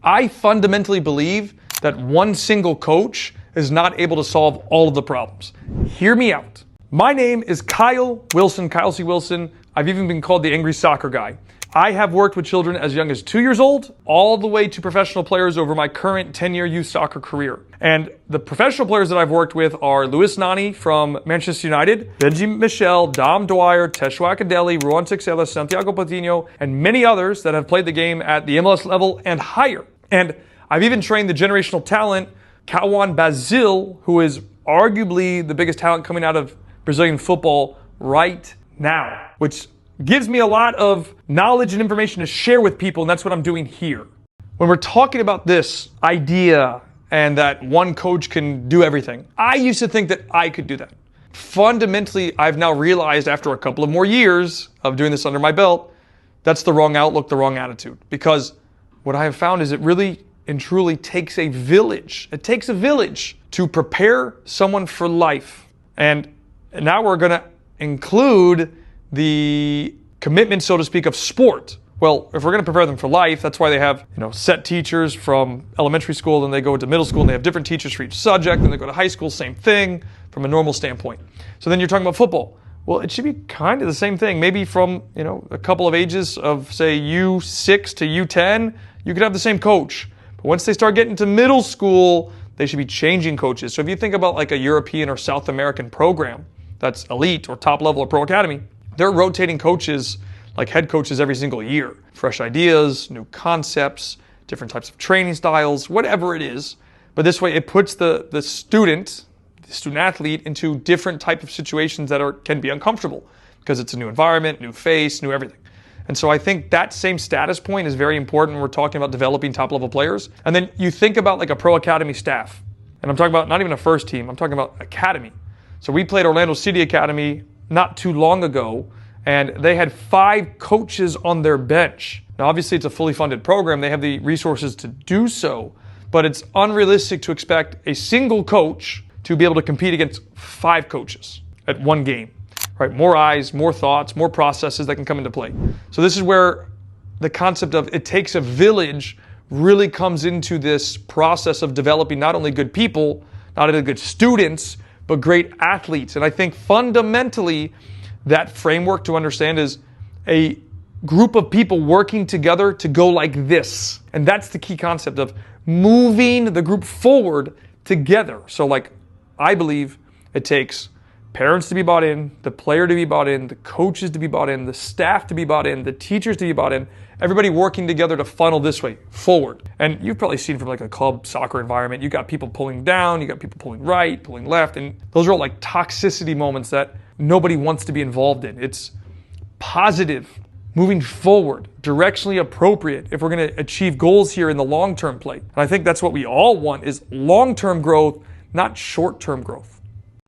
I fundamentally believe that one single coach is not able to solve all of the problems. Hear me out. My name is Kyle Wilson, Kyle C. Wilson. I've even been called the angry soccer guy. I have worked with children as young as 2 years old, all the way to professional players over my current 10-year youth soccer career. And the professional players that I've worked with are Louis Nani from Manchester United, Benji Michel, Dom Dwyer, Teshuak Adeli, Ruan Sixela, Santiago Patino, and many others that have played the game at the MLS level and higher. And I've even trained the generational talent, Kawan Bazil, who is arguably the biggest talent coming out of Brazilian football right now, which gives me a lot of knowledge and information to share with people, and that's what I'm doing here. When we're talking about this idea and that one coach can do everything, I used to think that I could do that. Fundamentally, I've now realized after a couple of more years of doing this under my belt, that's the wrong outlook, the wrong attitude. Because what I have found is it really and truly takes a village. It takes a village to prepare someone for life. And now we're going to include the commitment, so to speak, of sport. Well, if we're going to prepare them for life, that's why they have, set teachers from elementary school, then they go into middle school and they have different teachers for each subject, then they go to high school, same thing from a normal standpoint. So then you're talking about football. Well, it should be kind of the same thing. Maybe from, a couple of ages of, say, U6 to U10, you could have the same coach. But once they start getting to middle school, they should be changing coaches. So if you think about like a European or South American program that's elite or top level or pro academy, they're rotating coaches, like head coaches, every single year. Fresh ideas, new concepts, different types of training styles, whatever it is. But this way it puts the student athlete into different type of situations that can be uncomfortable because it's a new environment, new face, new everything. And so I think that same status point is very important when we're talking about developing top level players. And then you think about like a pro academy staff. And I'm talking about not even a first team, I'm talking about academy. So we played Orlando City Academy not too long ago, and they had 5 coaches on their bench. Now, obviously, it's a fully funded program. They have the resources to do so, but it's unrealistic to expect a single coach to be able to compete against 5 coaches at one game, right? More eyes, more thoughts, more processes that can come into play. So this is where the concept of it takes a village really comes into this process of developing not only good people, not only good students, but great athletes. And I think fundamentally that framework to understand is a group of people working together to go like this. And that's the key concept of moving the group forward together. So like I believe it takes parents to be bought in, the player to be bought in, the coaches to be bought in, the staff to be bought in, the teachers to be bought in, everybody working together to funnel this way forward. And you've probably seen from like a club soccer environment, you got people pulling down, you got people pulling right, pulling left, and those are all like toxicity moments that nobody wants to be involved in. It's positive, moving forward, directionally appropriate if we're going to achieve goals here in the long-term play. And I think that's what we all want is long-term growth, not short-term growth.